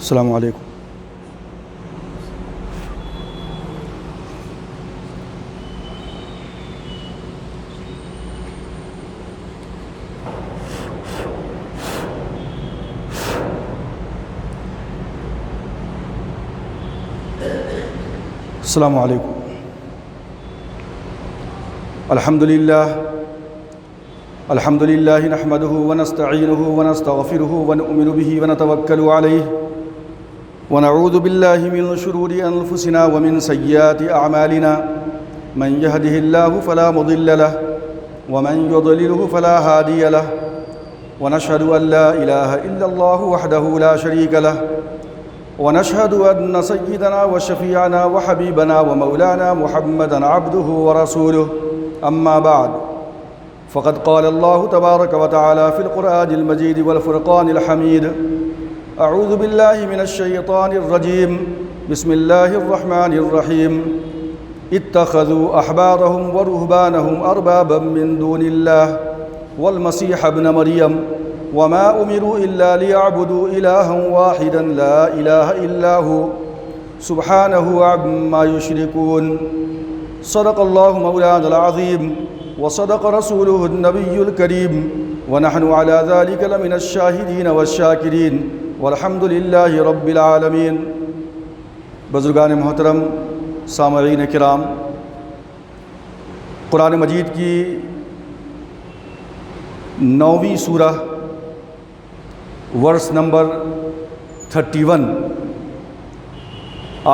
السلام علیکم۔ السلام علیکم۔ الحمد للہ نحمده ونستعینه ونستغفره ونؤمن به ونتوکل علیہ ونعوذ باللہ من شرور انفسنا ومن سیئات اعمالنا من يهده الله فلا مضل له ومن يضلله فلا هادي له ونشهد ان لا اله الا الله وحده لا شريك له ونشهد ان سيدنا وشفيعنا وحبيبنا ومولانا محمدا عبده ورسوله اما بعد فقد قال الله تبارك وتعالى في القرآن المجيد والفرقان الحميد أعوذ بالله من الشيطان الرجيم بسم الله الرحمن الرحيم اتخذوا أحبارهم ورهبانهم أربابا من دون الله والمسيح ابن مريم وما أمروا إلا ليعبدوا إلها واحدا لا إله إلا هو سبحانه عما يشركون صدق الله مولانا العظيم وصدق رسوله النبي الكريم ونحن على ذلك لمن الشاهدين والشاكرين والحمد لله رب العالمين۔ بزرگان محترم، سامعین کرام، قرآن مجید کی 9ویں سورہ ورس نمبر 31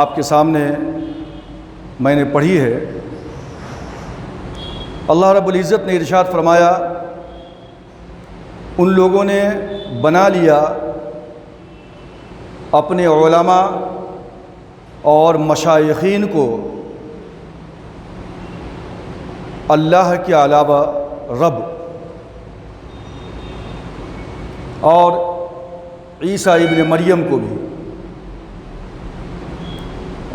آپ کے سامنے میں نے پڑھی ہے۔ اللہ رب العزت نے ارشاد فرمایا، ان لوگوں نے بنا لیا اپنے علماء اور مشائخین کو اللہ کے علاوہ رب، اور عیسیٰ ابن مریم کو بھی،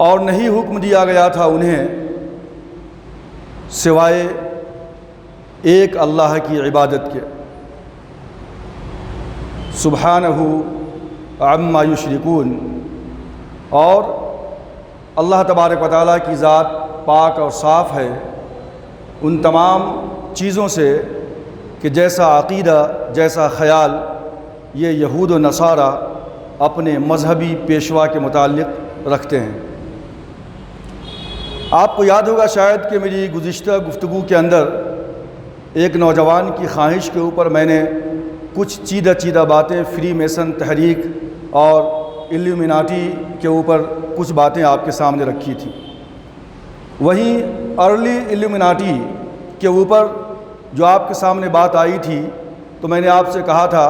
اور نہیں حکم دیا گیا تھا انہیں سوائے ایک اللہ کی عبادت کے، سبحانہ عما یشرکون، اور اللہ تبارک و تعالیٰ کی ذات پاک اور صاف ہے ان تمام چیزوں سے کہ جیسا عقیدہ، جیسا خیال یہ یہود و نصارہ اپنے مذہبی پیشوا کے متعلق رکھتے ہیں۔ آپ کو یاد ہوگا شاید کہ میری گزشتہ گفتگو کے اندر ایک نوجوان کی خواہش کے اوپر میں نے کچھ چیدہ باتیں فری میسن تحریک اور ایلیومیناٹی کے اوپر کچھ باتیں آپ کے سامنے رکھی تھیں۔ وہیں ارلی ایلیومیناٹی کے اوپر جو آپ کے سامنے بات آئی تھی تو میں نے آپ سے کہا تھا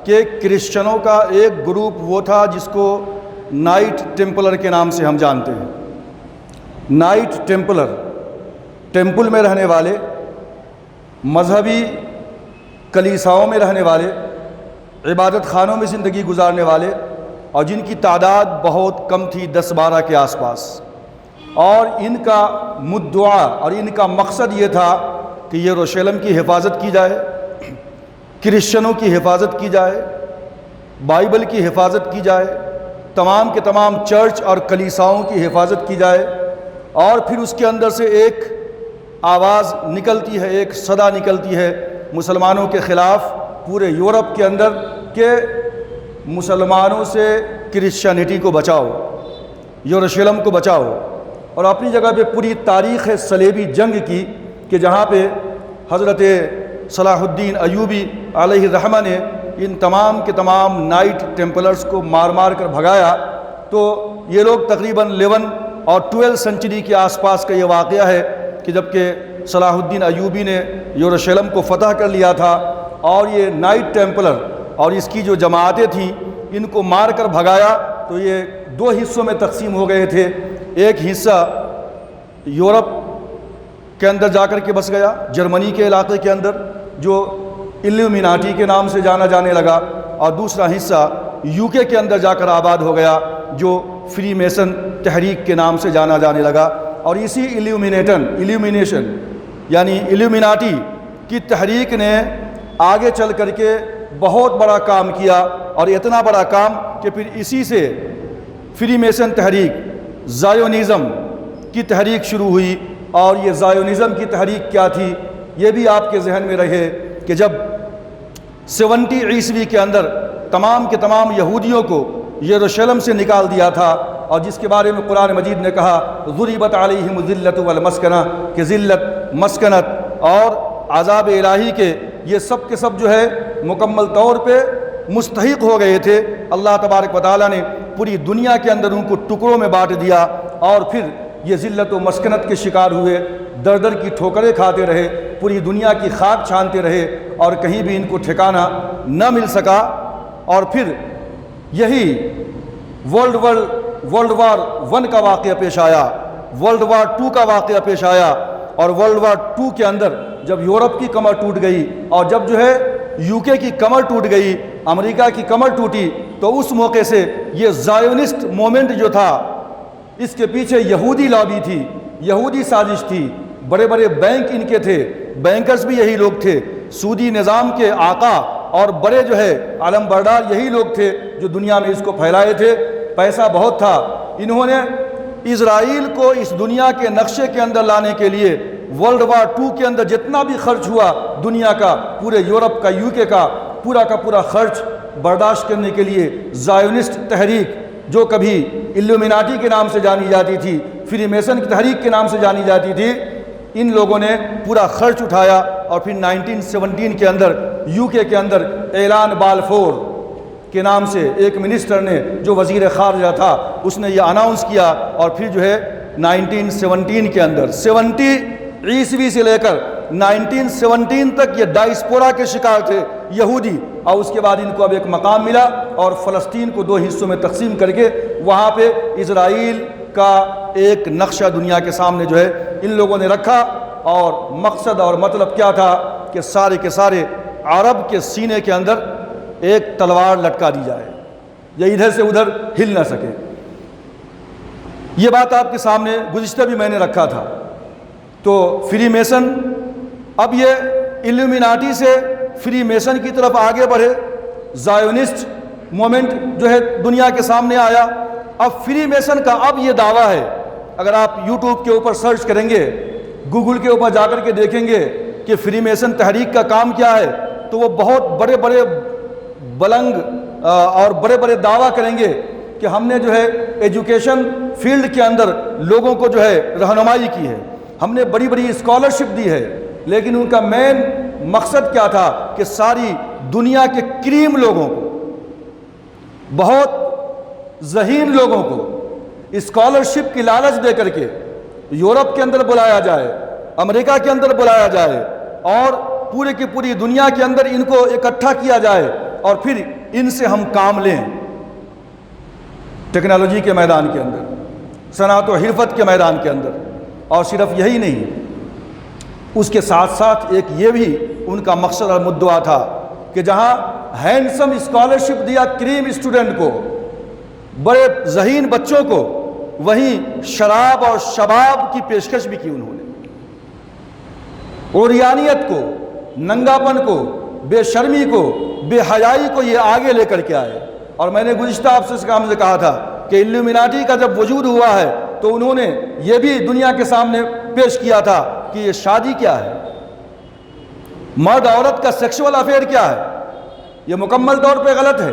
کہ کرسچنوں کا ایک گروپ وہ تھا جس کو نائٹ ٹیمپلر کے نام سے ہم جانتے ہیں۔ نائٹ ٹیمپلر، ٹیمپل میں رہنے والے، مذہبی کلیساؤں میں رہنے والے، عبادت خانوں میں زندگی گزارنے والے، اور جن کی تعداد بہت کم تھی، 10-12 کے آس پاس، اور ان کا مدعا اور ان کا مقصد یہ تھا کہ یروشلم کی حفاظت کی جائے، کرسچنوں کی حفاظت کی جائے، بائبل کی حفاظت کی جائے، تمام کے تمام چرچ اور کلیساؤں کی حفاظت کی جائے، اور پھر اس کے اندر سے ایک آواز نکلتی ہے، ایک صدا نکلتی ہے مسلمانوں کے خلاف پورے یورپ کے اندر کہ مسلمانوں سے کرسچینٹی کو بچاؤ، یروشلم کو بچاؤ، اور اپنی جگہ پہ پوری تاریخ صلیبی جنگ کی کہ جہاں پہ حضرت صلاح الدین ایوبی علیہ الرحمہ نے ان تمام کے تمام نائٹ ٹیمپلرز کو مار کر بھگایا۔ تو یہ لوگ تقریباً 11 اور 12 سنچری کے آس پاس کا یہ واقعہ ہے کہ جب کہ صلاح الدین ایوبی نے یروشلم کو فتح کر لیا تھا، اور یہ نائٹ ٹیمپلر اور اس کی جو جماعتیں تھیں ان کو مار کر بھگایا، تو یہ 2 حصوں میں تقسیم ہو گئے تھے۔ ایک حصہ یورپ کے اندر جا کر کے بس گیا، جرمنی کے علاقے کے اندر، جو ایلیومیناٹی کے نام سے جانا جانے لگا، اور دوسرا حصہ UK کے اندر جا کر آباد ہو گیا، جو فری میسن تحریک کے نام سے جانا جانے لگا۔ اور اسی ایلیومینیشن یعنی ایلیومیناٹی کی تحریک نے آگے چل کر کے بہت بڑا کام کیا، اور اتنا بڑا کام کہ پھر اسی سے فری میسن تحریک، زائونزم کی تحریک شروع ہوئی۔ اور یہ زائونزم کی تحریک کیا تھی یہ بھی آپ کے ذہن میں رہے کہ جب 70 عیسوی کے اندر تمام کے تمام یہودیوں کو یروشلم سے نکال دیا تھا، اور جس کے بارے میں قرآن مجید نے کہا ضربت علیہم الذلۃ والمسکنہ، کہ ذلت، مسکنت اور عذاب الہی کے یہ سب کے سب جو ہے مکمل طور پہ مستحق ہو گئے تھے۔ اللہ تبارک و تعالیٰ نے پوری دنیا کے اندر ان کو ٹکڑوں میں بانٹ دیا، اور پھر یہ ذلت و مسکنت کے شکار ہوئے، در در کی ٹھوکریں کھاتے رہے، پوری دنیا کی خاک چھانتے رہے، اور کہیں بھی ان کو ٹھکانہ نہ مل سکا۔ اور پھر یہی ورلڈ وار 1 کا واقعہ پیش آیا، ورلڈ وار 2 کا واقعہ پیش آیا، اور ورلڈ وار 2 کے اندر جب یورپ کی کمر ٹوٹ گئی، اور جب جو ہے UK کی کمر ٹوٹ گئی، امریکہ کی کمر ٹوٹی، تو اس موقع سے یہ زائونسٹ مومنٹ جو تھا، اس کے پیچھے یہودی لابی تھی، یہودی سازش تھی، بڑے بڑے بینک ان کے تھے، بینکرز بھی یہی لوگ تھے، سودی نظام کے آقا اور بڑے جو ہے علم بردار یہی لوگ تھے جو دنیا میں اس کو پھیلائے تھے۔ پیسہ بہت تھا، انہوں نے اسرائیل کو اس دنیا کے نقشے کے اندر لانے کے لیے ورلڈ وار 2 کے اندر جتنا بھی خرچ ہوا دنیا کا، پورے یورپ کا، UK کا پورا خرچ برداشت کرنے کے لیے زائونسٹ تحریک، جو کبھی الومناٹی کے نام سے جانی جاتی تھی، فری میسن کی تحریک کے نام سے جانی جاتی تھی، ان لوگوں نے پورا خرچ اٹھایا، اور پھر 1917 کے اندر UK کے اندر اعلان بالفور کے نام سے ایک منسٹر نے جو وزیر خارجہ تھا اس نے یہ اناؤنس کیا، اور پھر جو ہے 1917 کے اندر 70 عیسوی سے لے کر 1917 تک یہ ڈائسپورا کے شکار تھے یہودی، اور اس کے بعد ان کو اب ایک مقام ملا، اور فلسطین کو 2 حصوں میں تقسیم کر کے وہاں پہ اسرائیل کا ایک نقشہ دنیا کے سامنے جو ہے ان لوگوں نے رکھا، اور مقصد اور مطلب کیا تھا کہ سارے کے سارے عرب کے سینے کے اندر ایک تلوار لٹکا دی جائے، یہ ادھر سے ادھر ہل نہ سکے۔ یہ بات آپ کے سامنے گزشتہ بھی میں نے رکھا تھا۔ تو فری میسن اب یہ الومناٹی سے فری میسن کی طرف آگے بڑھے، زائونسٹ مومنٹ جو ہے دنیا کے سامنے آیا۔ اب فری میسن کا اب یہ دعویٰ ہے، اگر آپ یوٹیوب کے اوپر سرچ کریں گے، گوگل کے اوپر جا کر کے دیکھیں گے کہ فری میسن تحریک کا کام کیا ہے، تو وہ بہت بڑے بڑے بلند اور بڑے بڑے دعویٰ کریں گے کہ ہم نے جو ہے ایجوکیشن فیلڈ کے اندر لوگوں کو جو ہے رہنمائی کی ہے، ہم نے بڑی بڑی اسکالرشپ دی ہے، لیکن ان کا مین مقصد کیا تھا کہ ساری دنیا کے کریم لوگوں کو، بہت ذہین لوگوں کو اسکالرشپ کی لالچ دے کر کے یورپ کے اندر بلایا جائے، امریکہ کے اندر بلایا جائے، اور پورے کی پوری دنیا کے اندر ان کو اکٹھا کیا جائے، اور پھر ان سے ہم کام لیں ٹیکنالوجی کے میدان کے اندر، صنعت و حرفت کے میدان کے اندر۔ اور صرف یہی نہیں، اس کے ساتھ ساتھ ایک یہ بھی ان کا مقصد اور مدعا تھا کہ جہاں ہینڈسم اسکالرشپ دیا کریم اسٹوڈنٹ کو، بڑے ذہین بچوں کو، وہیں شراب اور شباب کی پیشکش بھی کی انہوں نے، عریانیت کو، ننگاپن کو، بے شرمی کو، بے حیائی کو یہ آگے لے کر کے آئے۔ اور میں نے گزشتہ آپ سے کہا تھا کہ الومناٹی کا جب وجود ہوا ہے تو انہوں نے یہ بھی دنیا کے سامنے پیش کیا تھا کہ یہ شادی کیا ہے، مرد عورت کا سیکشول افیئر کیا ہے، یہ مکمل طور پہ غلط ہے،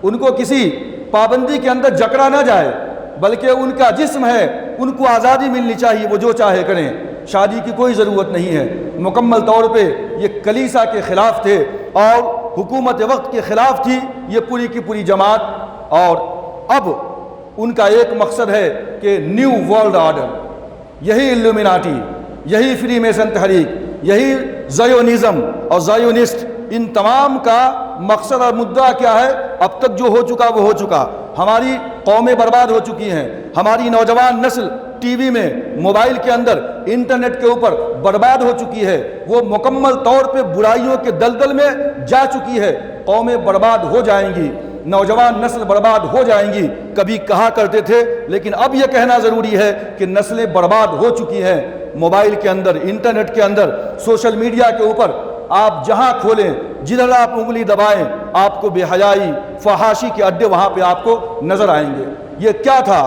ان کو کسی پابندی کے اندر جکڑا نہ جائے، بلکہ ان کا جسم ہے، ان کو آزادی ملنی چاہیے، وہ جو چاہے کریں، شادی کی کوئی ضرورت نہیں ہے۔ مکمل طور پہ یہ کلیسا کے خلاف تھے اور حکومت وقت کے خلاف تھی یہ پوری کی پوری جماعت، اور اب ان کا ایک مقصد ہے کہ نیو ورلڈ آرڈر، یہی الومناٹی، یہی فری میسن تحریک، یہی زائونزم اور زائونسٹ، ان تمام کا مقصد اور مدعا کیا ہے؟ اب تک جو ہو چکا وہ ہو چکا، ہماری قومیں برباد ہو چکی ہیں، ہماری نوجوان نسل ٹی وی میں، موبائل کے اندر، انٹرنیٹ کے اوپر برباد ہو چکی ہے، وہ مکمل طور پہ برائیوں کے دلدل میں جا چکی ہے، قومیں برباد ہو جائیں گی، نوجوان نسل برباد ہو جائیں گی۔ کبھی کہا کرتے تھے لیکن اب یہ کہنا ضروری ہے کہ نسلیں برباد ہو چکی ہیں، موبائل کے اندر، انٹرنیٹ کے اندر، سوشل میڈیا کے اوپر آپ جہاں کھولیں جدھر آپ انگلی دبائیں آپ کو بے حیائی فحاشی کے اڈے وہاں پہ آپ کو نظر آئیں گے۔ یہ کیا تھا؟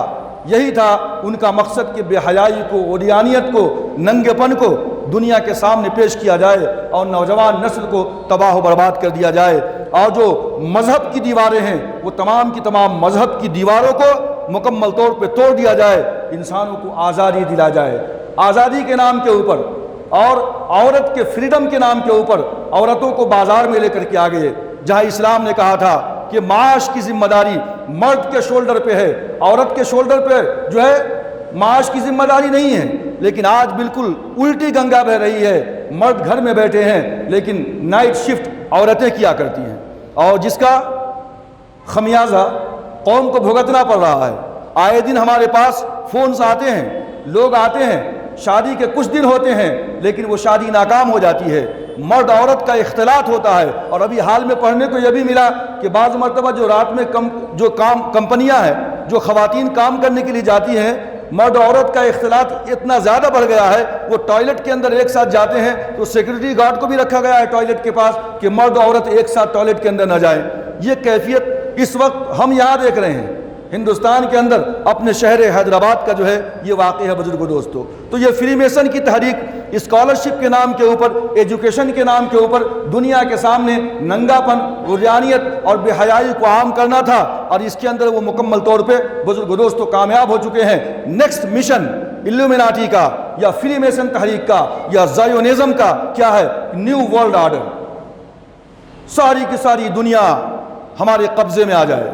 یہی تھا ان کا مقصد کہ بے حیائی کو، اوریانیت کو، ننگے پن کو دنیا کے سامنے پیش کیا جائے اور نوجوان نسل کو تباہ و برباد کر دیا جائے، اور جو مذہب کی دیواریں ہیں وہ تمام کی تمام مذہب کی دیواروں کو مکمل طور پہ توڑ دیا جائے، انسانوں کو آزادی دلا جائے۔ آزادی کے نام کے اوپر اور عورت کے فریڈم کے نام کے اوپر عورتوں کو بازار میں لے کر کے آ گئے، جہاں اسلام نے کہا تھا کہ معاش کی ذمہ داری مرد کے شولڈر پہ ہے، عورت کے شولڈر پہ جو ہے معاش کی ذمہ داری نہیں ہے۔ لیکن آج بالکل الٹی گنگا بہہ رہی ہے، مرد گھر میں بیٹھے ہیں لیکن نائٹ شفٹ عورتیں کیا کرتی ہیں، اور جس کا خمیازہ قوم کو بھگتنا پڑ رہا ہے۔ آئے دن ہمارے پاس فونز آتے ہیں، لوگ آتے ہیں، شادی کے کچھ دن ہوتے ہیں لیکن وہ شادی ناکام ہو جاتی ہے، مرد عورت کا اختلاط ہوتا ہے۔ اور ابھی حال میں پڑھنے کو یہ بھی ملا کہ بعض مرتبہ جو رات میں کمپنیاں ہیں جو خواتین کام کرنے کے لیے جاتی ہیں، مرد عورت کا اختلاط اتنا زیادہ بڑھ گیا ہے، وہ ٹوائلٹ کے اندر ایک ساتھ جاتے ہیں تو سیکورٹی گارڈ کو بھی رکھا گیا ہے ٹوائلٹ کے پاس کہ مرد عورت ایک ساتھ ٹوائلٹ کے اندر نہ جائیں۔ یہ کیفیت اس وقت ہم یہاں دیکھ رہے ہیں ہندوستان کے اندر، اپنے شہر حیدرآباد کا جو ہے یہ واقعہ ہے بزرگوں دوستو۔ تو یہ فری میسن کی تحریک اسکالرشپ کے نام کے اوپر، ایجوکیشن کے نام کے اوپر دنیا کے سامنے ننگا پن، عریانیت اور بے حیائی کو عام کرنا تھا، اور اس کے اندر وہ مکمل طور پہ بزرگوں دوستو کامیاب ہو چکے ہیں۔ نیکسٹ مشن الومناٹی کا یا فری میسن تحریک کا یا زائونزم کا کیا ہے؟ نیو ورلڈ آرڈر، ساری کی ساری دنیا ہمارے قبضے میں آ جائے۔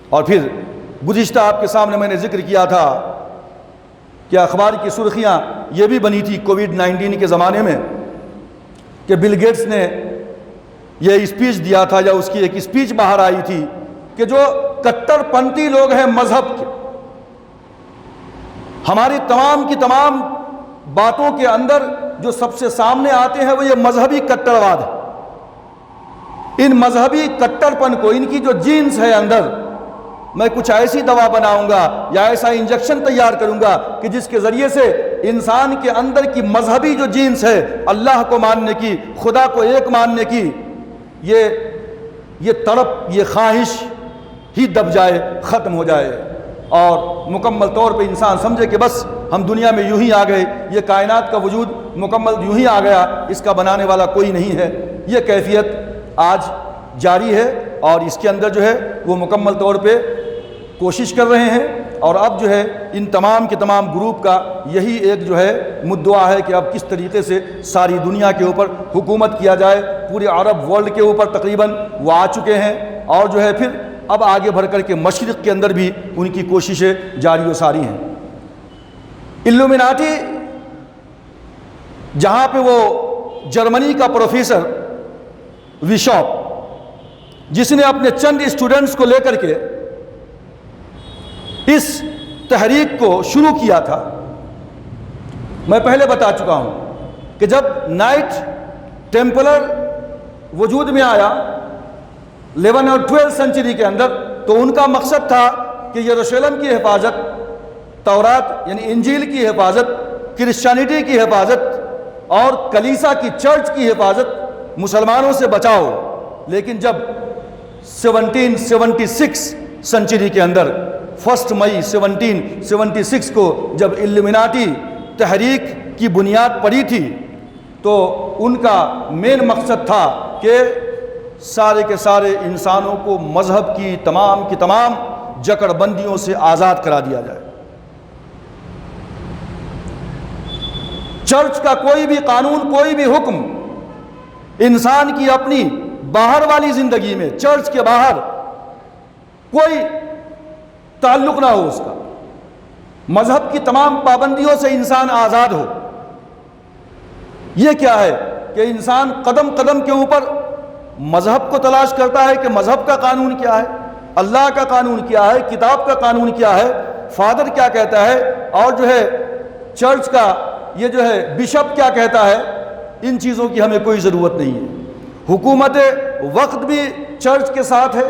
اور پھر گزشتہ آپ کے سامنے میں نے ذکر کیا تھا کہ اخبار کی سرخیاں یہ بھی بنی تھی کووڈ-19 کے زمانے میں کہ بل گیٹس نے یہ اسپیچ دیا تھا، یا اس کی ایک اسپیچ باہر آئی تھی کہ جو کٹر پنتھی لوگ ہیں مذہب کے، ہماری تمام کی تمام باتوں کے اندر جو سب سے سامنے آتے ہیں وہ یہ مذہبی کٹرواد ہے۔ ان مذہبی کٹر پن کو، ان کی جو جینز ہے اندر، میں کچھ ایسی دوا بناؤں گا یا ایسا انجیکشن تیار کروں گا کہ جس کے ذریعے سے انسان کے اندر کی مذہبی جو جینس ہے، اللہ کو ماننے کی، خدا کو ایک ماننے کی، یہ تڑپ، یہ خواہش ہی دب جائے، ختم ہو جائے، اور مکمل طور پہ انسان سمجھے کہ بس ہم دنیا میں یوں ہی آ گئے، یہ کائنات کا وجود مکمل یوں ہی آ گیا، اس کا بنانے والا کوئی نہیں ہے۔ یہ کیفیت آج جاری ہے، اور اس کے اندر جو ہے وہ مکمل طور پہ کوشش کر رہے ہیں، اور اب جو ہے ان تمام کے تمام گروپ کا یہی ایک جو ہے مدعا ہے کہ اب کس طریقے سے ساری دنیا کے اوپر حکومت کیا جائے، پورے عرب ورلڈ کے اوپر تقریباً وہ آ چکے ہیں، اور جو ہے پھر اب آگے بڑھ کر کے مشرق کے اندر بھی ان کی کوششیں جاری و ساری ہیں۔ الومناٹی جہاں پہ وہ جرمنی کا پروفیسر ویشاپ، جس نے اپنے چند اسٹوڈنٹس کو لے کر کے اس تحریک کو شروع کیا تھا، میں پہلے بتا چکا ہوں کہ جب نائٹ ٹیمپلر وجود میں آیا 11 اور 12 سنچری کے اندر، تو ان کا مقصد تھا کہ یروشلم کی حفاظت، تورات یعنی انجیل کی حفاظت، کرسچینٹی کی حفاظت اور کلیسا کی چرچ کی حفاظت، مسلمانوں سے بچاؤ۔ لیکن جب 1776 سنچری کے اندر 1 مئی 1776 کو جب الومناٹی تحریک کی بنیاد پڑی تھی، تو ان کا مین مقصد تھا کہ سارے کے سارے انسانوں کو مذہب کی تمام جکڑ بندیوں سے آزاد کرا دیا جائے۔ چرچ کا کوئی بھی قانون، کوئی بھی حکم انسان کی اپنی باہر والی زندگی میں، چرچ کے باہر کوئی تعلق نہ ہو اس کا، مذہب کی تمام پابندیوں سے انسان آزاد ہو۔ یہ کیا ہے کہ انسان قدم قدم کے اوپر مذہب کو تلاش کرتا ہے کہ مذہب کا قانون کیا ہے، اللہ کا قانون کیا ہے، کتاب کا قانون کیا ہے، فادر کیا کہتا ہے، اور جو ہے چرچ کا یہ جو ہے بشپ کیا کہتا ہے۔ ان چیزوں کی ہمیں کوئی ضرورت نہیں ہے۔ حکومت وقت بھی چرچ کے ساتھ ہے،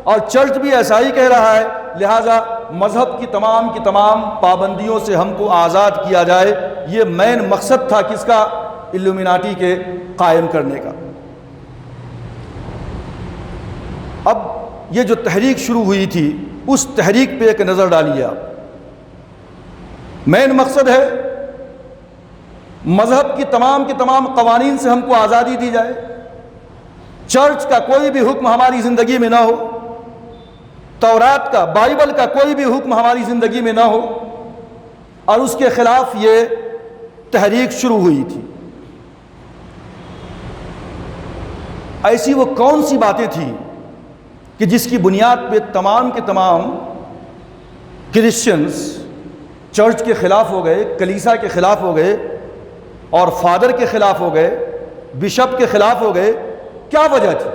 اور چرچ بھی ایسا ہی کہہ رہا ہے، لہٰذا مذہب کی تمام پابندیوں سے ہم کو آزاد کیا جائے۔ یہ مین مقصد تھا کس کا؟ الومناٹی کے قائم کرنے کا۔ اب یہ جو تحریک شروع ہوئی تھی اس تحریک پہ ایک نظر ڈالیے آپ. مین مقصد ہے مذہب کی تمام قوانین سے ہم کو آزادی دی جائے، چرچ کا کوئی بھی حکم ہماری زندگی میں نہ ہو، تورات کا بائبل کا کوئی بھی حکم ہماری زندگی میں نہ ہو، اور اس کے خلاف یہ تحریک شروع ہوئی تھی. ایسی وہ کون سی باتیں تھیں کہ جس کی بنیاد پہ تمام کے تمام کرسچنز چرچ کے خلاف ہو گئے، کلیسا کے خلاف ہو گئے، اور فادر کے خلاف ہو گئے، بشپ کے خلاف ہو گئے؟ کیا وجہ تھی؟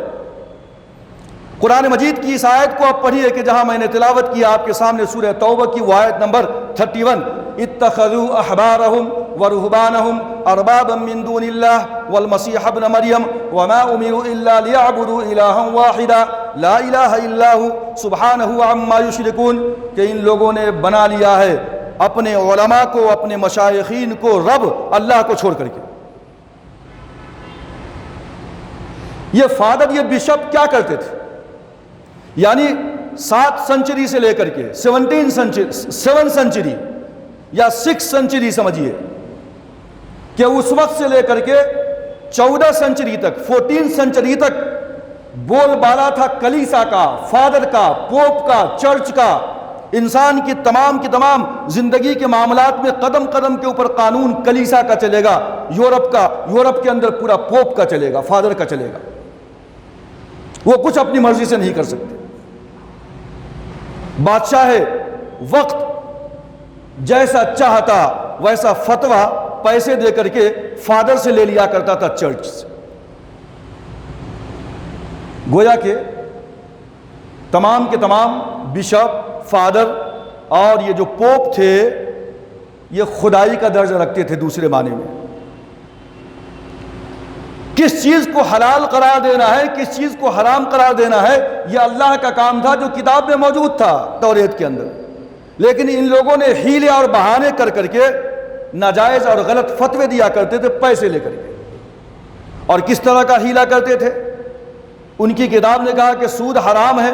قرآن مجید کی اس آیت کو آپ پڑھیے کہ جہاں میں نے تلاوت کی آپ کے سامنے سورہ توبہ کی وہ آیت نمبر 31، اتخذوا احبارهم ورهبانهم اربابا من دون الله والمسيح ابن مريم وما امروا الا ليعبدوا الها واحدا لا الہ الا هو سبحانه عما يشركون، کہ ان لوگوں نے بنا لیا ہے اپنے علماء کو، اپنے مشائخین کو رب اللہ کو چھوڑ کر کے. یہ فادر، یہ بشپ کیا کرتے تھے؟ یعنی 7 سنچری سے لے کر کے 7 سنچری یا 6 سنچری سمجھیے کہ اس وقت سے لے کر کے 14 سنچری تک، 14 سنچری تک بول بالا تھا کلیسا کا، فادر کا، پوپ کا، چرچ کا. انسان کی تمام زندگی کے معاملات میں قدم قدم کے اوپر قانون کلیسا کا چلے گا، یورپ کے اندر پورا پوپ کا چلے گا، فادر کا چلے گا. وہ کچھ اپنی مرضی سے نہیں کر سکتے. بادشاہ وقت جیسا چاہتا ویسا فتویٰ پیسے دے کر کے فادر سے لے لیا کرتا تھا، چرچ سے. گویا کہ تمام کے تمام بشپ، فادر اور یہ جو پوپ تھے یہ خدائی کا درجہ رکھتے تھے. دوسرے معنی میں کس چیز کو حلال قرار دینا ہے، کس چیز کو حرام قرار دینا ہے، یہ اللہ کا کام تھا جو کتاب میں موجود تھا توریت کے اندر. لیکن ان لوگوں نے ہیلے اور بہانے کر کر کے ناجائز اور غلط فتوے دیا کرتے تھے پیسے لے کر کے. اور کس طرح کا ہیلا کرتے تھے؟ ان کی کتاب نے کہا کہ سود حرام ہے،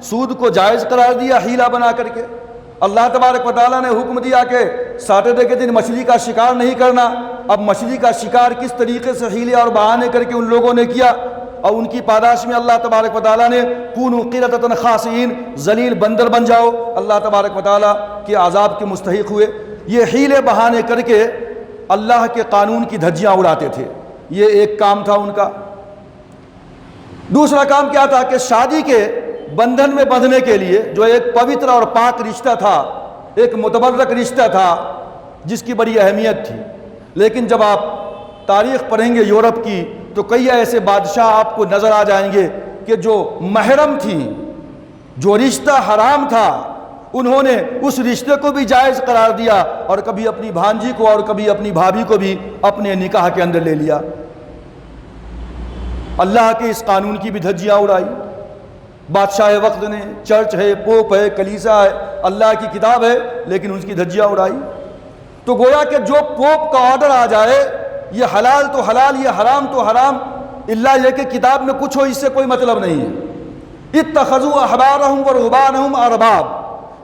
سود کو جائز قرار دیا ہیلا بنا کر کے. اللہ تبارک و تعالیٰ نے حکم دیا کہ سیٹرڈے کے دن مچھلی کا شکار نہیں کرنا. اب مچھلی کا شکار کس طریقے سے ہیلے اور بہانے کر کے ان لوگوں نے کیا، اور ان کی پاداش میں اللہ تبارک و تعالیٰ نے کونوا قردۃ خاسئین، ذلیل بندر بن جاؤ، اللہ تبارک و تعالیٰ کے عذاب کے مستحق ہوئے. یہ ہیلے بہانے کر کے اللہ کے قانون کی دھجیاں اڑاتے تھے. یہ ایک کام تھا ان کا. دوسرا کام کیا تھا کہ شادی کے بندھن میں بندھنے کے لیے جو ایک پوتر اور پاک رشتہ تھا، ایک متبرک رشتہ تھا جس کی بڑی اہمیت تھی. لیکن جب آپ تاریخ پڑھیں گے یورپ کی تو کئی ایسے بادشاہ آپ کو نظر آ جائیں گے کہ جو محرم تھیں، جو رشتہ حرام تھا، انہوں نے اس رشتے کو بھی جائز قرار دیا اور کبھی اپنی بھانجی کو اور کبھی اپنی بھابھی کو بھی اپنے نکاح کے اندر لے لیا. اللہ کے اس قانون کی بھی دھجیاں اڑائی. بادشاہ وقت نے، چرچ ہے، پوپ ہے، کلیسا ہے، اللہ کی کتاب ہے، لیکن اس کی دھجیاں اڑائی. تو گویا کہ جو پوپ کا آرڈر آ جائے، یہ حلال تو حلال، یہ حرام تو حرام، اللہ یہ کہ کتاب میں کچھ ہو اس سے کوئی مطلب نہیں ہے. اتخذوا احبارهم ورهبانهم ارباب،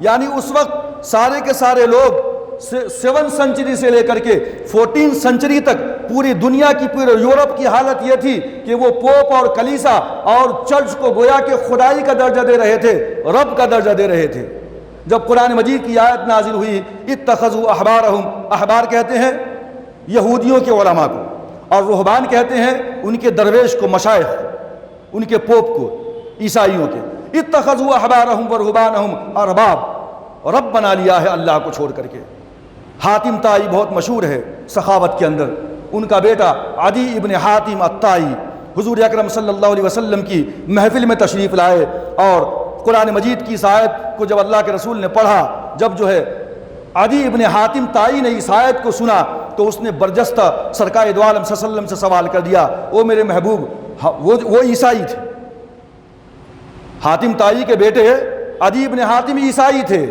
یعنی اس وقت سارے کے سارے لوگ 7 سنچری سے لے کر کے 14 سنچری تک پوری دنیا کی، پورے یورپ کی حالت یہ تھی کہ وہ پوپ اور کلیسا اور چرچ کو گویا کہ خدائی کا درجہ دے رہے تھے، رب کا درجہ دے رہے تھے. جب قرآن مجید کی آیت نازل ہوئی، اتخذوا احبارهم، احبار کہتے ہیں یہودیوں کے علماء کو، اور رہبان کہتے ہیں ان کے درویش کو، مشائخ، ان کے پوپ کو، عیسائیوں کے. اتخذوا احبارهم ورهبانهم ارباب، رب بنا لیا ہے اللہ کو چھوڑ کر کے. حاتم طائی بہت مشہور ہے سخاوت کے اندر. ان کا بیٹا عدی ابن حاتم الطائی حضور اکرم صلی اللہ علیہ وسلم کی محفل میں تشریف لائے، اور قرآن مجید کی اس آیت کو جب اللہ کے رسول نے پڑھا، جب جو ہے عدی ابن حاتم طائی نے اس آیت کو سنا تو اس نے برجستہ سرکار دو عالم صلی اللہ علیہ وسلم سے سوال کر دیا، او میرے محبوب، وہ عیسائی تھے. حاتم طائی کے بیٹے عدی ابن حاتم عیسائی تھے،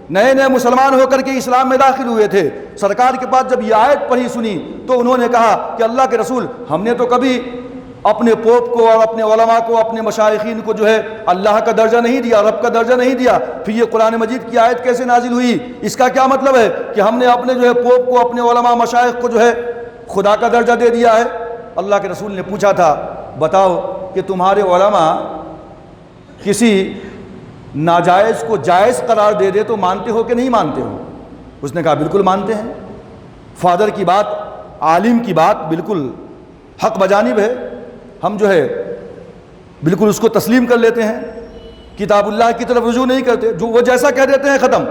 نئے نئے مسلمان ہو کر کے اسلام میں داخل ہوئے تھے. سرکار کے پاس جب یہ آیت پڑھی سنی تو انہوں نے کہا کہ اللہ کے رسول، ہم نے تو کبھی اپنے پوپ کو اور اپنے علماء کو، اپنے مشائخین کو جو ہے اللہ کا درجہ نہیں دیا، رب کا درجہ نہیں دیا، پھر یہ قرآن مجید کی آیت کیسے نازل ہوئی؟ اس کا کیا مطلب ہے کہ ہم نے اپنے جو ہے پوپ کو، اپنے علماء مشائخ کو جو ہے خدا کا درجہ دے دیا ہے؟ اللہ کے رسول نے پوچھا تھا، بتاؤ کہ تمہارے علماء کسی ناجائز کو جائز قرار دے دے تو مانتے ہو کہ نہیں مانتے ہو؟ اس نے کہا بالکل مانتے ہیں، فادر کی بات، عالم کی بات بالکل حق بجانب ہے، ہم جو ہے بالکل اس کو تسلیم کر لیتے ہیں، کتاب اللہ کی طرف رجوع نہیں کرتے، جو وہ جیسا کہہ دیتے ہیں ختم۔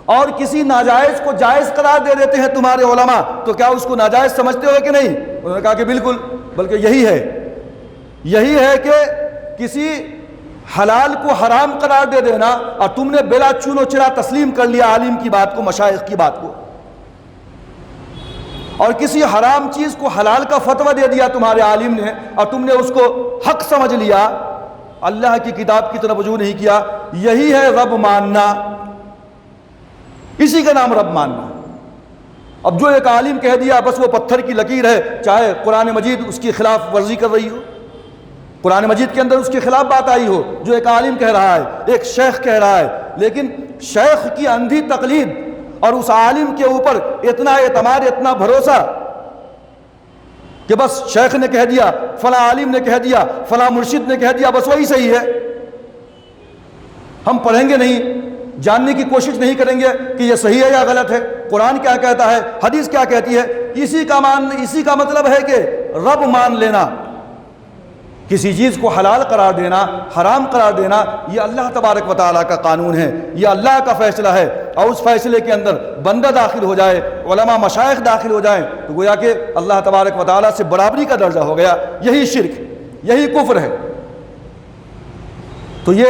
اور کسی ناجائز کو جائز قرار دے دیتے ہیں تمہارے علماء، تو کیا اس کو ناجائز سمجھتے ہو کہ نہیں؟ انہوں نے کہا کہ بالکل، بلکہ یہی ہے کہ کسی حلال کو حرام قرار دے دینا، اور تم نے بلا چون و چرا تسلیم کر لیا عالم کی بات کو، مشائخ کی بات کو، اور کسی حرام چیز کو حلال کا فتویٰ دے دیا تمہارے عالم نے، اور تم نے اس کو حق سمجھ لیا، اللہ کی کتاب کی طرف رجوع نہیں کیا۔ یہی ہے رب ماننا، اسی کا نام رب ماننا۔ اب جو ایک عالم کہہ دیا بس وہ پتھر کی لکیر ہے، چاہے قرآن مجید اس کی خلاف ورزی کر رہی ہو، قرآن مجید کے اندر اس کے خلاف بات آئی ہو، جو ایک عالم کہہ رہا ہے، ایک شیخ کہہ رہا ہے، لیکن شیخ کی اندھی تقلید اور اس عالم کے اوپر اتنا اعتماد، اتنا بھروسہ کہ بس شیخ نے کہہ دیا، فلاں عالم نے کہہ دیا، فلاں مرشد نے کہہ دیا، بس وہی صحیح ہے، ہم پڑھیں گے نہیں، جاننے کی کوشش نہیں کریں گے کہ یہ صحیح ہے یا غلط ہے، قرآن کیا کہتا ہے، حدیث کیا کہتی ہے۔ اسی کا مطلب ہے کہ رب مان لینا، کسی چیز کو حلال قرار دینا، حرام قرار دینا، یہ اللہ تبارک و تعالیٰ کا قانون ہے، یہ اللہ کا فیصلہ ہے، اور اس فیصلے کے اندر بندہ داخل ہو جائے، علماء مشائخ داخل ہو جائیں، تو گویا کہ اللہ تبارک و تعالیٰ سے برابری کا درجہ ہو گیا۔ یہی شرک، یہی کفر ہے۔ تو یہ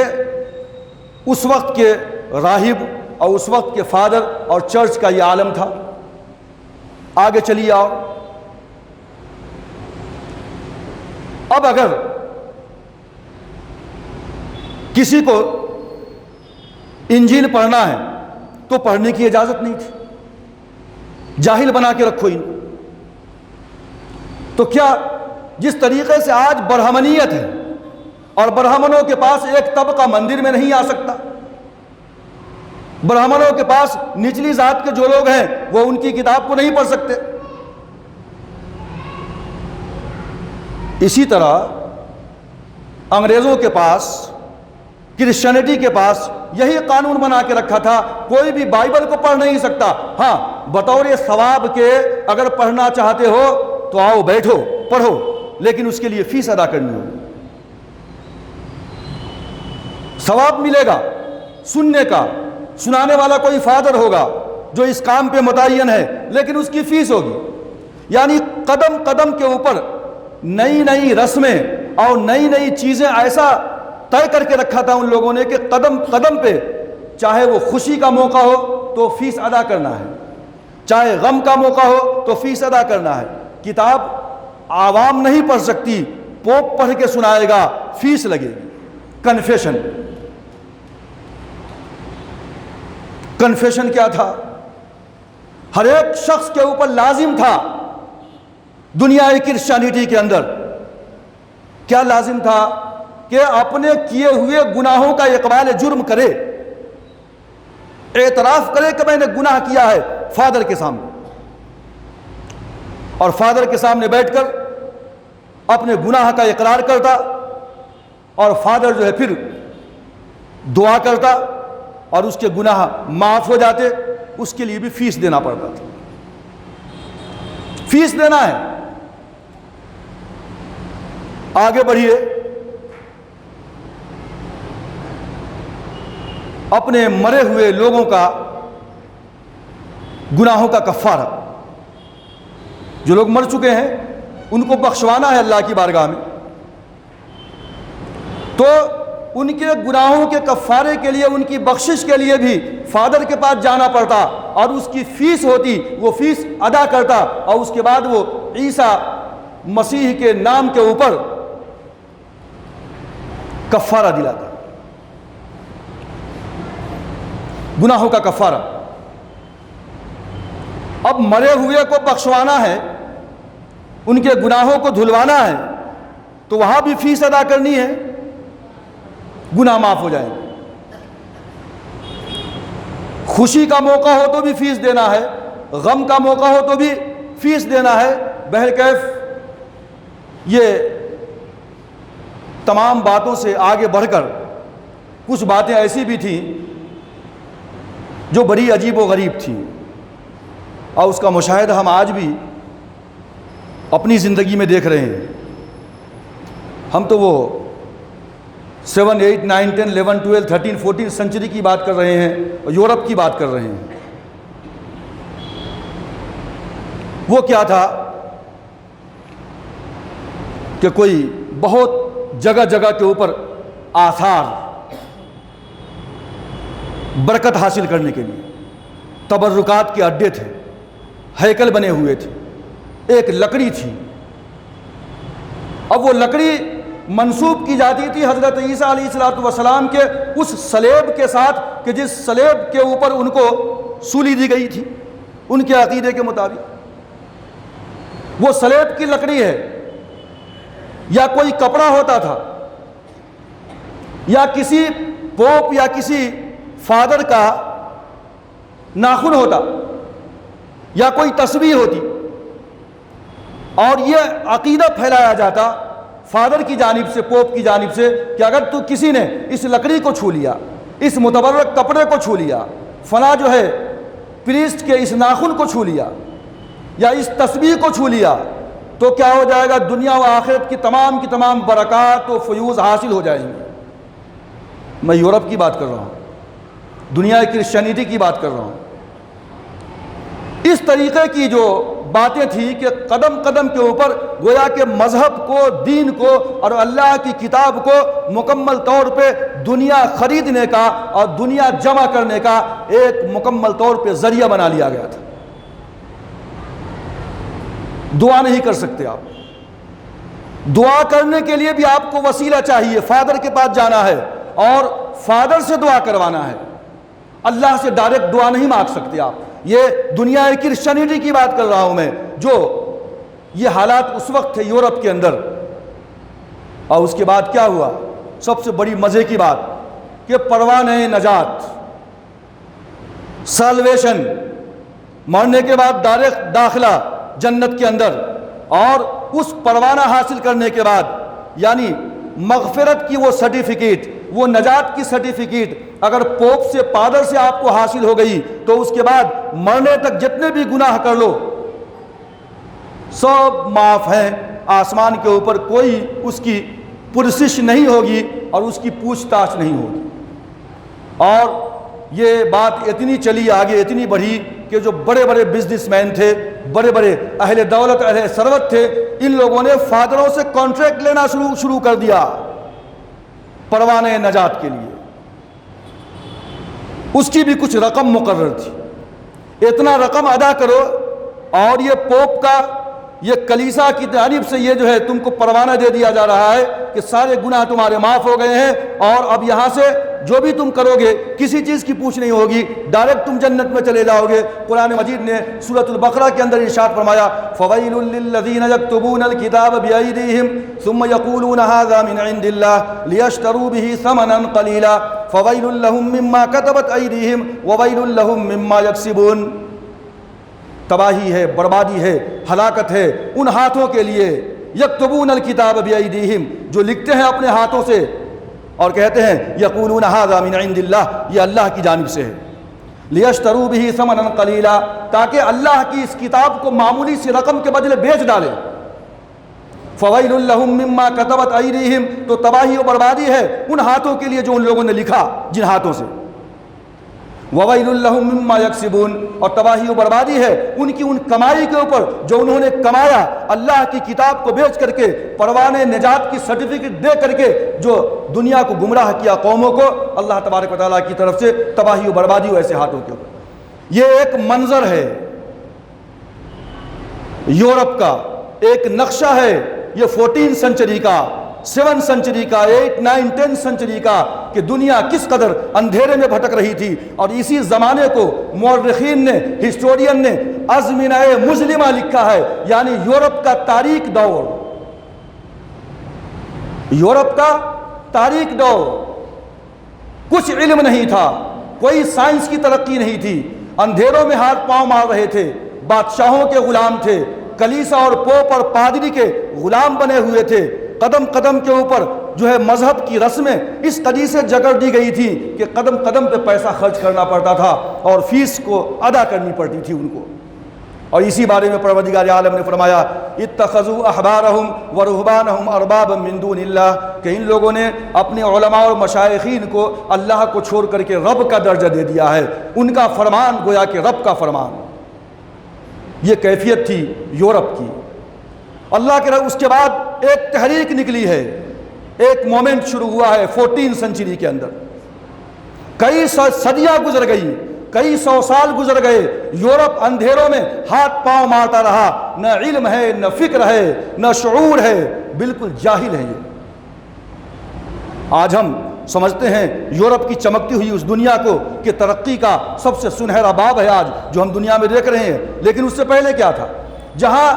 اس وقت کے راہب اور اس وقت کے فادر اور چرچ کا یہ عالم تھا۔ آگے چلیے، اور اب اگر کسی کو انجیل پڑھنا ہے تو پڑھنے کی اجازت نہیں تھی، جاہل بنا کے رکھو ان۔ تو کیا جس طریقے سے آج برہمنیت ہے اور برہمنوں کے پاس ایک طبقہ مندر میں نہیں آ سکتا، برہمنوں کے پاس نچلی ذات کے جو لوگ ہیں وہ ان کی کتاب کو نہیں پڑھ سکتے، اسی طرح انگریزوں کے پاس، کرسچینٹی کے پاس یہی قانون بنا کے رکھا تھا، کوئی بھی بائبل کو پڑھ نہیں سکتا، ہاں بطور ثواب کے اگر پڑھنا چاہتے ہو تو آؤ بیٹھو پڑھو، لیکن اس کے لیے فیس ادا کرنی ہوگی، ثواب ملے گا سننے کا، سنانے والا کوئی فادر ہوگا جو اس کام پہ متعین ہے، لیکن اس کی فیس ہوگی۔ یعنی قدم قدم کے اوپر نئی نئی رسمیں اور نئی نئی چیزیں ایسا طے کر کے رکھا تھا ان لوگوں نے کہ قدم قدم پہ، چاہے وہ خوشی کا موقع ہو تو فیس ادا کرنا ہے، چاہے غم کا موقع ہو تو فیس ادا کرنا ہے۔ کتاب عوام نہیں پڑھ سکتی، پوپ پڑھ کے سنائے گا، فیس لگے گی۔ کنفیشن کیا تھا؟ ہر ایک شخص کے اوپر لازم تھا، دنیا کرسچینٹی کے اندر کیا لازم تھا کہ اپنے کیے ہوئے گناہوں کا اقبال جرم کرے، اعتراف کرے کہ میں نے گناہ کیا ہے فادر کے سامنے، اور فادر کے سامنے بیٹھ کر اپنے گناہ کا اقرار کرتا، اور فادر جو ہے پھر دعا کرتا اور اس کے گناہ معاف ہو جاتے۔ اس کے لیے بھی فیس دینا پڑتا تھا، فیس دینا ہے۔ آگے بڑھیے، اپنے مرے ہوئے لوگوں کا گناہوں کا کفارہ، جو لوگ مر چکے ہیں ان کو بخشوانا ہے اللہ کی بارگاہ میں، تو ان کے گناہوں کے کفارے کے لیے، ان کی بخشش کے لیے بھی فادر کے پاس جانا پڑتا، اور اس کی فیس ہوتی، وہ فیس ادا کرتا، اور اس کے بعد وہ عیسیٰ مسیح کے نام کے اوپر کفارہ دلاتا، گناہوں کا کفارہ۔ اب مرے ہوئے کو بخشوانا ہے، ان کے گناہوں کو دھلوانا ہے، تو وہاں بھی فیس ادا کرنی ہے، گناہ معاف ہو جائیں گے۔ خوشی کا موقع ہو تو بھی فیس دینا ہے، غم کا موقع ہو تو بھی فیس دینا ہے۔ بہرکیف یہ تمام باتوں سے آگے بڑھ کر کچھ باتیں ایسی بھی تھیں جو بڑی عجیب و غریب تھیں، اور اس کا مشاہدہ ہم آج بھی اپنی زندگی میں دیکھ رہے ہیں۔ ہم تو وہ 7, 8, 9, 10, 11, 12, 13, 14 سنچری کی بات کر رہے ہیں اور یورپ کی بات کر رہے ہیں۔ وہ کیا تھا کہ کوئی بہت جگہ جگہ کے اوپر آثار برکت حاصل کرنے کے لیے تبرکات کے اڈے تھے، ہیکل بنے ہوئے تھے، ایک لکڑی تھی۔ اب وہ لکڑی منسوب کی جاتی تھی حضرت عیسیٰ علیہ السلام کے اس صلیب کے ساتھ کہ جس صلیب کے اوپر ان کو سولی دی گئی تھی ان کے عقیدے کے مطابق۔ وہ صلیب کی لکڑی ہے، یا کوئی کپڑا ہوتا تھا، یا کسی پوپ یا کسی فادر کا ناخن ہوتا، یا کوئی تسبیح ہوتی، اور یہ عقیدہ پھیلایا جاتا فادر کی جانب سے، پوپ کی جانب سے، کہ اگر تو کسی نے اس لکڑی کو چھو لیا، اس متبرک کپڑے کو چھو لیا، فلاں جو ہے پریسٹ کے اس ناخن کو چھو لیا یا اس تسبیح کو چھو لیا، تو کیا ہو جائے گا؟ دنیا و آخرت کی تمام برکات و فیوز حاصل ہو جائیں گے۔ میں یورپ کی بات کر رہا ہوں، دنیا کرسچینٹی کی بات کر رہا ہوں۔ اس طریقے کی جو باتیں تھیں کہ قدم قدم کے اوپر گویا کہ مذہب کو، دین کو اور اللہ کی کتاب کو مکمل طور پہ دنیا خریدنے کا اور دنیا جمع کرنے کا ایک مکمل طور پہ ذریعہ بنا لیا گیا تھا۔ دعا نہیں کر سکتے آپ، دعا کرنے کے لیے بھی آپ کو وسیلہ چاہیے، فادر کے پاس جانا ہے اور فادر سے دعا کروانا ہے، اللہ سے ڈائریکٹ دعا نہیں مانگ سکتے آپ۔ یہ دنیا کرسچینٹی کی بات کر رہا ہوں میں، جو یہ حالات اس وقت تھے یورپ کے اندر۔ اور اس کے بعد کیا ہوا؟ سب سے بڑی مزے کی بات کہ پروانہ نجات، سالویشن، مرنے کے بعد ڈائریکٹ داخلہ جنت کے اندر، اور اس پروانہ حاصل کرنے کے بعد یعنی مغفرت کی وہ سرٹیفکیٹ، وہ نجات کی سرٹیفکیٹ اگر پوپ سے، پادر سے آپ کو حاصل ہو گئی تو اس کے بعد مرنے تک جتنے بھی گناہ کر لو سب معاف ہیں۔ آسمان کے اوپر کوئی اس کی پرسش نہیں ہوگی اور اس کی پوچھ تاچھ نہیں ہوگی۔ اور یہ بات اتنی چلی آگے، اتنی بڑھی کہ جو بڑے بڑے بزنس مین تھے، بڑے بڑے اہل دولت، اہل ثروت تھے، ان لوگوں نے فادروں سے کانٹریکٹ لینا شروع کر دیا پروانہ نجات کے لیے۔ اس کی بھی کچھ رقم مقرر تھی، اتنا رقم ادا کرو اور یہ پوپ کا، یہ کلیسا کی جانب سے یہ جو ہے تم کو پروانہ دے دیا جا رہا ہے کہ سارے گناہ تمہارے معاف ہو گئے ہیں، اور اب یہاں سے جو بھی تم کرو گے کسی چیز کی پوچھ نہیں ہوگی، ڈائریکٹ تم جنت میں چلے جاؤ گے۔ قرآن مجید نے سورۃ البقرہ کے اندر ارشاد فرمایا فَوَيْلٌ لِّلَّذِينَ يَكْتُبُونَ الْكِتَابَ بِأَيْدِيهِمْ ثُمَّ يَقُولُونَ هَٰذَا مِنْ عِندِ اللَّهِ لِيَشْتَرُوا بِهِ ثَمَنًا قَلِيلًا فَوَيْلٌ لَّهُم مِّمَّا كَتَبَتْ أَيْدِيهِمْ وَوَيْلٌ لَّهُم مِّمَّا يَكْسِبُونَ۔ تباہی ہے، بربادی ہے، ہلاکت ہے ان ہاتھوں کے لیے یکتبون الکتاب بأیدیہم، جو لکھتے ہیں اپنے ہاتھوں سے اور کہتے ہیں یقولون ھذا من عند اللہ، یہ اللہ کی جانب سے ہے، لیشتروا بہ ثمنا قلیلا، تاکہ اللہ کی اس کتاب کو معمولی سی رقم کے بدلے بیچ ڈالیں۔ فویل لہم مما کتبت ایدیہم، تو تباہی و بربادی ہے ان ہاتھوں کے لیے جو ان لوگوں نے لکھا، جن ہاتھوں سے۔ وویل لہم مما یکسبون، اور تباہی و بربادی ہے ان کی ان کمائی کے اوپر جو انہوں نے کمایا اللہ کی کتاب کو بیچ کر کے، پروانہ نجات کی سرٹیفکیٹ دے کر کے، جو دنیا کو گمراہ کیا قوموں کو، اللہ تبارک و تعالیٰ کی طرف سے تباہی و بربادی ہو ایسے ہاتھوں کے اوپر۔ یہ ایک منظر ہے یورپ کا، ایک نقشہ ہے یہ 14 سنچری کا، 7 سنچری کا، 8, 9, 10 سنچری کا، کہ دنیا کس قدر اندھیرے میں بھٹک رہی تھی، اور اسی زمانے کو مورخین نے، ہسٹورین نے ازمنہ مظلمہ لکھا ہے، یعنی یورپ کا تاریک دور۔ یورپ کا تاریک دور، کچھ علم نہیں تھا، کوئی سائنس کی ترقی نہیں تھی، اندھیروں میں ہاتھ پاؤں مار رہے تھے، بادشاہوں کے غلام تھے، کلیسا اور پوپ اور پادری کے غلام بنے ہوئے تھے، قدم قدم کے اوپر جو ہے مذہب کی رسمیں اس قدر سے جکڑ دی گئی تھی کہ قدم قدم پہ پیسہ خرچ کرنا پڑتا تھا اور فیس کو ادا کرنی پڑتی تھی ان کو۔ اور اسی بارے میں پروردگار عالم نے فرمایا اتخذوا احبارهم ورهبانهم اربابا من دون اللہ، کہ ان لوگوں نے اپنے علماء اور مشائخین کو اللہ کو چھوڑ کر کے رب کا درجہ دے دیا ہے، ان کا فرمان گویا کہ رب کا فرمان۔ یہ کیفیت تھی یورپ کی۔ اللہ کے اس کے بعد ایک تحریک نکلی ہے، ایک مومنٹ شروع ہوا ہے 14 سنچری کے اندر۔ کئی صدیاں گزر گئی، کئی سو سال گزر گئے، یورپ اندھیروں میں ہاتھ پاؤں مارتا رہا، نہ علم ہے، نہ فکر ہے، نہ شعور ہے، بالکل جاہل ہے یہ۔ آج ہم سمجھتے ہیں یورپ کی چمکتی ہوئی اس دنیا کو کہ ترقی کا سب سے سنہرا باب ہے آج جو ہم دنیا میں دیکھ رہے ہیں، لیکن اس سے پہلے کیا تھا؟ جہاں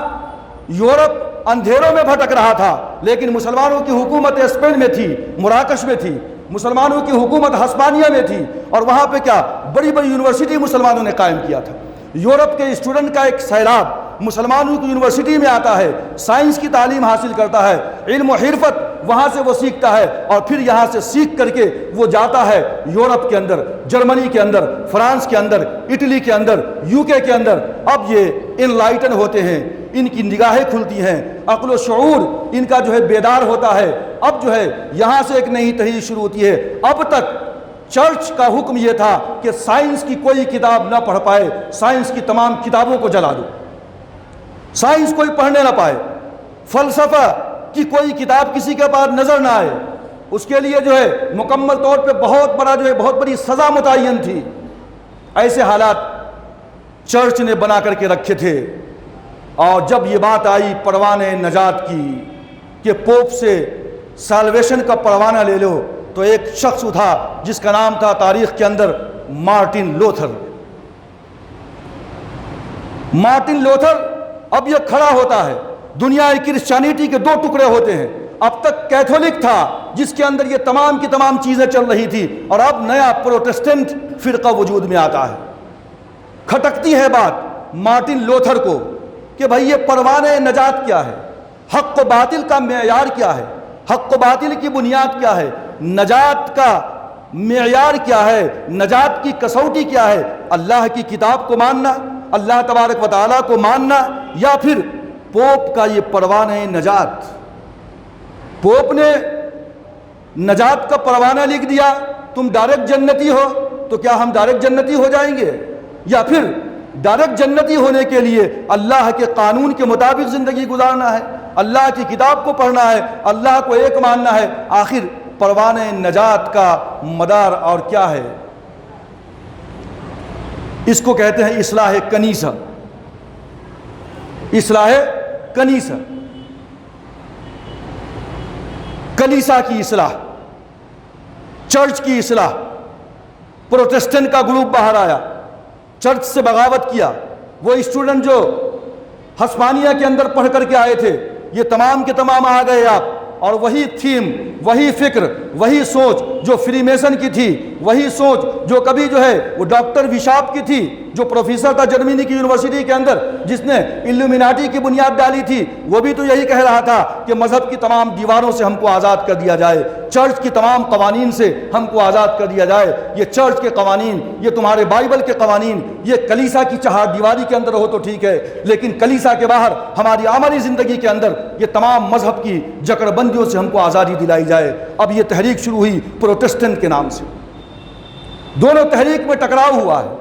یورپ اندھیروں میں بھٹک رہا تھا لیکن مسلمانوں کی حکومت اسپین میں تھی، مراکش میں تھی، مسلمانوں کی حکومت ہسپانیہ میں تھی، اور وہاں پہ کیا بڑی بڑی یونیورسٹی مسلمانوں نے قائم کیا تھا۔ یورپ کے اسٹوڈنٹ کا ایک سیلاب مسلمانوں کی یونیورسٹی میں آتا ہے، سائنس کی تعلیم حاصل کرتا ہے، علم و حرفت وہاں سے وہ سیکھتا ہے، اور پھر یہاں سے سیکھ کر کے وہ جاتا ہے یورپ کے اندر، جرمنی کے اندر، فرانس کے اندر، اٹلی کے اندر، UK کے اندر۔ اب یہ انلائٹن ہوتے ہیں، ان کی نگاہیں کھلتی ہیں، عقل و شعور ان کا جو ہے بیدار ہوتا ہے۔ اب جو ہے یہاں سے ایک نئی تحریک شروع ہوتی ہے۔ اب تک چرچ کا حکم یہ تھا کہ سائنس کی کوئی کتاب نہ پڑھ پائے، سائنس کی تمام کتابوں کو جلا دو، سائنس کوئی پڑھنے نہ پائے، فلسفہ کی کوئی کتاب کسی کے پاس نظر نہ آئے۔ اس کے لیے جو ہے مکمل طور پہ بہت بڑی سزا متعین تھی۔ ایسے حالات چرچ نے بنا کر کے رکھے تھے، اور جب یہ بات آئی پروانہ نجات کی کہ پوپ سے سالویشن کا پروانہ لے لو، تو ایک شخص تھا جس کا نام تھا تاریخ کے اندر مارٹن لوتھر۔ مارٹن لوتھر اب یہ کھڑا ہوتا ہے، دنیا کرسچینٹی کے دو ٹکڑے ہوتے ہیں، اب تک کیتھولک تھا جس کے اندر یہ تمام کی تمام چیزیں چل رہی تھی، اور اب نیا پروٹسٹنٹ فرقہ وجود میں آتا ہے۔ کھٹکتی ہے بات مارٹن لوتھر کو کہ بھائی یہ پروانہ نجات کیا ہے، حق و باطل کا معیار کیا ہے، حق و باطل کی بنیاد کیا ہے، نجات کا معیار کیا ہے، نجات کی کسوٹی کیا ہے؟ اللہ کی کتاب کو ماننا، اللہ تبارک و تعالیٰ کو ماننا، یا پھر پوپ کا یہ پروانہ نجات؟ پوپ نے نجات کا پروانہ لکھ دیا، تم ڈائریکٹ جنتی ہو، تو کیا ہم ڈائریکٹ جنتی ہو جائیں گے؟ یا پھر ڈائریکٹ جنتی ہونے کے لیے اللہ کے قانون کے مطابق زندگی گزارنا ہے، اللہ کی کتاب کو پڑھنا ہے، اللہ کو ایک ماننا ہے؟ آخر پروانہ نجات کا مدار اور کیا ہے؟ اس کو کہتے ہیں اصلاح کنیسہ۔ اصلاح کنیسہ، کلیسا کی اصلاح، چرچ کی اصلاح۔ پروٹسٹنٹ کا گروپ باہر آیا، چرچ سے بغاوت کیا۔ وہ اسٹوڈنٹ جو ہسپانیہ کے اندر پڑھ کر کے آئے تھے، یہ تمام کے تمام آ گئے آپ، اور وہی تھیم، وہی فکر، وہی سوچ جو فری میسن کی تھی، وہی سوچ جو کبھی جو ہے وہ ڈاکٹر وشاپ کی تھی، جو پروفیسر تھا جرمنی کی یونیورسٹی کے اندر جس نے الومیناٹی کی بنیاد ڈالی تھی، وہ بھی تو یہی کہہ رہا تھا کہ مذہب کی تمام دیواروں سے ہم کو آزاد کر دیا جائے، چرچ کی تمام قوانین سے ہم کو آزاد کر دیا جائے۔ یہ چرچ کے قوانین، یہ تمہارے بائبل کے قوانین، یہ کلیسا کی چہار دیواری کے اندر ہو تو ٹھیک ہے، لیکن کلیسا کے باہر ہماری عملی زندگی کے اندر یہ تمام مذہب کی جکڑ بندیوں سے ہم کو آزادی دلائی جائے۔ اب یہ تحریک شروع ہوئی پروٹسٹنٹ کے نام سے۔ دونوں تحریک میں ٹکراؤ ہوا ہے۔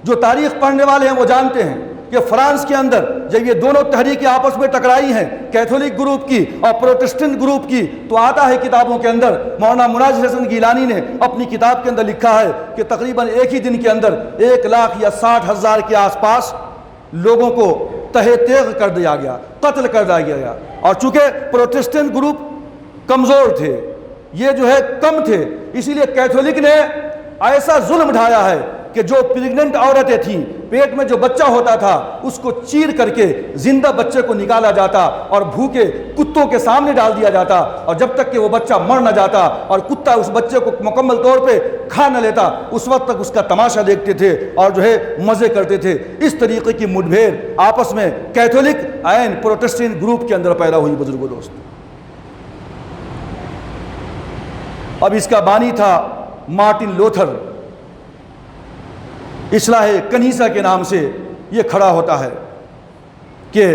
جو تاریخ پڑھنے والے ہیں وہ جانتے ہیں کہ فرانس کے اندر جب یہ دونوں تحریکیں آپس میں ٹکرائی ہیں، کیتھولک گروپ کی اور پروٹسٹنٹ گروپ کی، تو آتا ہے کتابوں کے اندر، مولانا مناظر حسن گیلانی نے اپنی کتاب کے اندر لکھا ہے کہ تقریباً ایک ہی دن کے اندر 1,60,000 کے آس پاس لوگوں کو تہہ تیغ کر دیا گیا، قتل کر دیا گیا۔ اور چونکہ پروٹسٹنٹ گروپ کمزور تھے، یہ جو ہے کم تھے، اسی لیے کیتھولک نے ایسا ظلم ڈھایا ہے کہ جو پریگننٹ عورتیں تھیں، پیٹ میں جو بچہ ہوتا تھا اس کو چیر کر کے زندہ بچے کو نکالا جاتا اور بھوکے کتوں کے سامنے ڈال دیا جاتا، اور جب تک کہ وہ بچہ مر نہ جاتا اور کتا اس بچے کو مکمل طور پہ کھا نہ لیتا اس وقت تک اس کا تماشا دیکھتے تھے اور جو ہے مزے کرتے تھے۔ اس طریقے کی مڈ بھیڑ آپس میں کیتھولک اینڈ پروٹسٹنٹ گروپ کے اندر پیدا ہوئی۔ بزرگوں دوست، اب اس کا بانی تھا مارٹن لوتھر، اصلاح کنیسہ کے نام سے یہ کھڑا ہوتا ہے کہ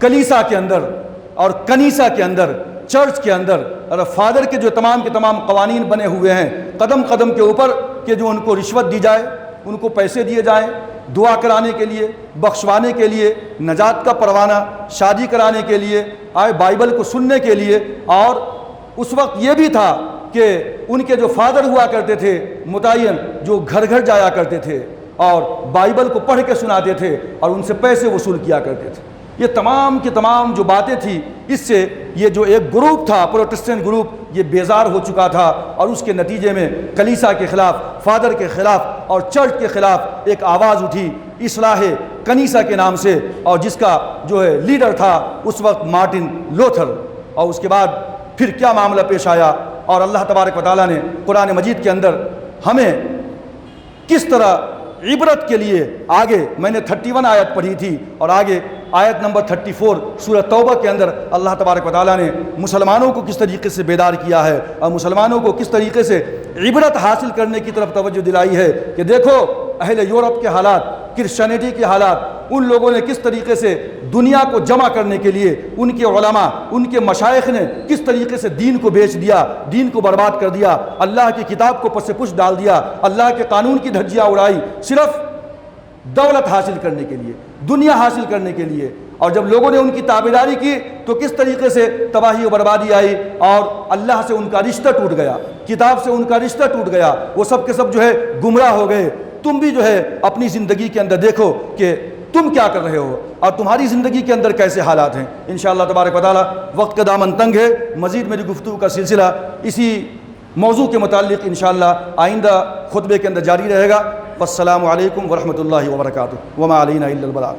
کلیسا کے اندر اور کنیسہ کے اندر، چرچ کے اندر اور فادر کے جو تمام کے تمام قوانین بنے ہوئے ہیں قدم قدم کے اوپر، کہ جو ان کو رشوت دی جائے، ان کو پیسے دیے جائیں دعا کرانے کے لیے، بخشوانے کے لیے، نجات کا پروانہ، شادی کرانے کے لیے، بائبل کو سننے کے لیے۔ اور اس وقت یہ بھی تھا کہ ان کے جو فادر ہوا کرتے تھے متعین، جو گھر گھر جایا کرتے تھے اور بائبل کو پڑھ کے سناتے تھے اور ان سے پیسے وصول کیا کرتے تھے۔ یہ تمام کی تمام جو باتیں تھیں، اس سے یہ جو ایک گروپ تھا پروٹسٹنٹ گروپ، یہ بیزار ہو چکا تھا، اور اس کے نتیجے میں کلیسا کے خلاف، فادر کے خلاف اور چرچ کے خلاف ایک آواز اٹھی اصلاح کنیسہ کے نام سے، اور جس کا جو ہے لیڈر تھا اس وقت مارٹن لوتھر۔ اور اس کے بعد پھر کیا معاملہ پیش آیا، اور اللہ تبارک و تعالیٰ نے قرآن مجید کے اندر ہمیں کس طرح عبرت کے لیے، آگے میں نے 31 آیت پڑھی تھی اور آگے آیت نمبر 34 سورہ توبہ کے اندر اللہ تبارک و تعالیٰ نے مسلمانوں کو کس طریقے سے بیدار کیا ہے اور مسلمانوں کو کس طریقے سے عبرت حاصل کرنے کی طرف توجہ دلائی ہے کہ دیکھو اہل یورپ کے حالات، کرسچینٹی کے حالات، ان لوگوں نے کس طریقے سے دنیا کو جمع کرنے کے لیے، ان کے علماء، ان کے مشائخ نے کس طریقے سے دین کو بیچ دیا، دین کو برباد کر دیا، اللہ کی کتاب کو پس پش ڈال دیا، اللہ کے قانون کی دھجیاں اڑائی، صرف دولت حاصل کرنے کے لیے، دنیا حاصل کرنے کے لیے۔ اور جب لوگوں نے ان کی تابعداری کی تو کس طریقے سے تباہی و بربادی آئی، اور اللہ سے ان کا رشتہ ٹوٹ گیا، کتاب سے ان کا رشتہ ٹوٹ گیا، وہ سب کے سب جو ہے گمراہ ہو گئے۔ تم بھی جو ہے اپنی زندگی کے اندر دیکھو کہ تم کیا کر رہے ہو اور تمہاری زندگی کے اندر کیسے حالات ہیں۔ انشاءاللہ تبارک و تعالی وقت کا دامن تنگ ہے، مزید میری گفتگو کا سلسلہ اسی موضوع کے متعلق انشاءاللہ آئندہ خطبے کے اندر جاری رہے گا۔ والسلام علیکم ورحمۃ اللہ وبرکاتہ، وما علینا الا البلاغ۔